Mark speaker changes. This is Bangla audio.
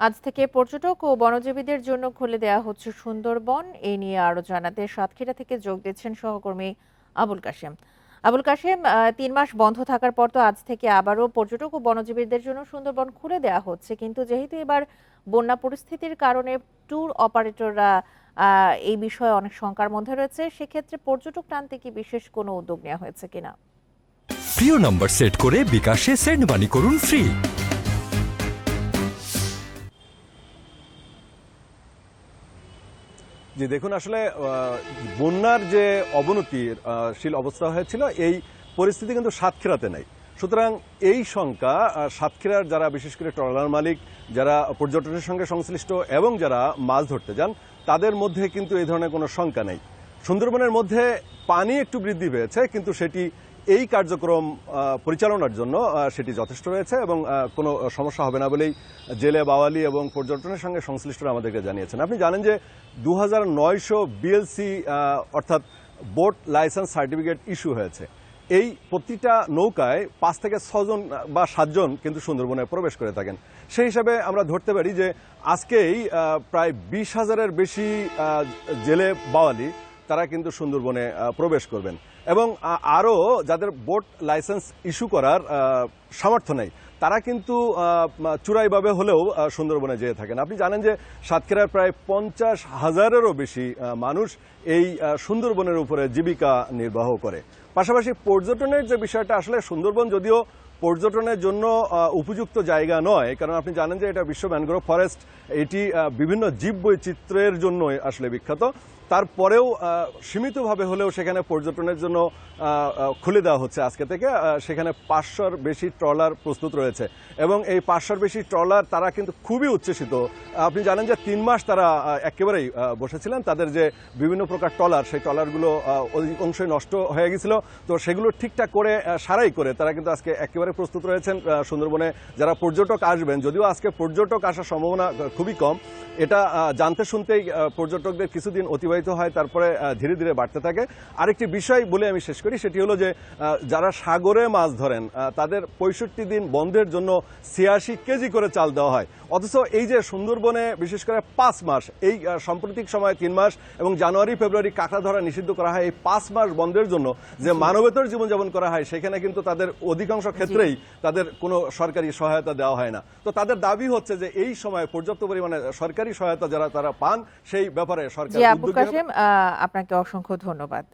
Speaker 1: আজ থেকে পর্যটক ও বনজীবীদের জন্য খুলে দেওয়া হচ্ছে সুন্দরবন। এই নিয়ে আরো জানাতে সাতক্ষীরা থেকে যোগ দিচ্ছেন সহকর্মী আবুল কাশেম। আবুল কাশেম, ৩ মাস বন্ধ থাকার পর তো আজ থেকে আবারও পর্যটক ও বনজীবীদের জন্য সুন্দরবন খুলে দেওয়া হচ্ছে, কিন্তু যেহেতু এবার বন্যা পরিস্থিতির কারণে ট্যুর অপারেটররা এই বিষয়ে অনেক শঙ্কার মধ্যে রয়েছে, সেক্ষেত্রে পর্যটক টানতে কি বিশেষ কোনো উদ্যোগ নেওয়া হয়েছে কিনা?
Speaker 2: প্রিয় নাম্বার সেট করে বিকাশে সেন্ড মানি করুন ফ্রি।
Speaker 3: জি দেখুন, আসলে বন্যার যে অবনতিশীল অবস্থা হয়েছিল এই পরিস্থিতি কিন্তু সাতক্ষীরাতে নাই। সুতরাং এই শঙ্কা সাতক্ষীরার যারা বিশেষ করে ট্রলার মালিক, যারা পর্যটনের সঙ্গে সংশ্লিষ্ট এবং যারা মাছ ধরতে যান, তাদের মধ্যে কিন্তু এই ধরনের কোনো শঙ্কা নেই। সুন্দরবনের মধ্যে পানি একটু বৃদ্ধি পেয়েছে, কিন্তু সেটি এই কার্যক্রম পরিচালনার জন্য সেটি যথেষ্ট রয়েছে এবং কোনো সমস্যা হবে না বলেই জেলে বাওয়ালি এবং পর্যটনের সঙ্গে সংশ্লিষ্টরা আমাদেরকে জানিয়েছেন। আপনি জানেন যে 2900 বিএলসি অর্থাৎ বোট লাইসেন্স সার্টিফিকেট ইস্যু হয়েছে। এই প্রতিটা নৌকায় 5 থেকে 6 জন বা 7 জন কিন্তু সুন্দরবনে প্রবেশ করে থাকেন। সেই হিসাবে আমরা ধরতে পারি যে আজকেই প্রায় 20,000-এর বেশি জেলে বাওয়ালি তারা কিন্তু সুন্দরবনে প্রবেশ করবেন এবং আরও যাদের বোট লাইসেন্স ইস্যু করার সামর্থ্য নেই তারা কিন্তু চূড়াইভাবে হলেও সুন্দরবনে যেয়ে থাকেন। আপনি জানেন যে সাতক্ষীরার প্রায় 50,000-এরও বেশি মানুষ এই সুন্দরবনের উপরে জীবিকা নির্বাহ করে। পাশাপাশি পর্যটনের যে বিষয়টা, আসলে সুন্দরবন যদিও পর্যটনের জন্য উপযুক্ত জায়গা নয়, কারণ আপনি জানেন যে এটা বিশ্ব ম্যানগ্রোভ ফরেস্ট, এটি বিভিন্ন জীববৈচিত্র্যের জন্য আসলে বিখ্যাত। তারপরেও সীমিতভাবে হলেও সেখানে পর্যটনের জন্য খুলে দেওয়া হচ্ছে আজকে থেকে। সেখানে 500-র বেশি ট্রলার প্রস্তুত রয়েছে এবং এই 500-র বেশি ট্রলার তারা কিন্তু খুবই উচ্ছ্বসিত। আপনি জানেন যে 3 মাস তারা একেবারেই বসেছিলেন। তাদের যে বিভিন্ন প্রকার ট্রলার, সেই ট্রলারগুলো অধিকাংশই নষ্ট হয়ে গেছিল, তো সেগুলো ঠিকঠাক করে সারাই করে তারা কিন্তু আজকে একেবারে প্রস্তুত রয়েছেন সুন্দরবনে যারা পর্যটক আসবেন। যদিও আজকে পর্যটক আসার সম্ভাবনা খুবই কম, এটা জানতে শুনতেই পর্যটকদের কিছুদিন অতিবাহিত হয়, তারপরে ধীরে ধীরে বাড়তে থাকে। আরেকটি বিষয় বলে আমি শেষ করি, সেটি হলো যে যারা সাগরে মাছ ধরেন তাদের 65 দিন বন্ধের জন্য 86 কেজি করে চাল দেওয়া হয়। অথচ এই যে সুন্দরবনে বিশেষ করে 5 মাস, এই সাম্প্রতিক সময় 3 মাস এবং জানুয়ারি ফেব্রুয়ারি কাঁকড়া ধরা নিষিদ্ধ করা হয়, এই 5 মাস বন্ধের জন্য যে মানবেতর জীবনযাপন করা হয়, সেখানে কিন্তু তাদের অধিকাংশ ক্ষেত্রেই তাদের কোনো সরকারি সহায়তা দেওয়া হয় না। তো তাদের দাবি হচ্ছে যে এই সময় পর্যাপ্ত পরিমাণে সরকারি সহায়তা যারা তারা পান, সেই ব্যাপারে সরকার উদ্যোগী হবে।
Speaker 1: আপনাকে অসংখ্য ধন্যবাদ।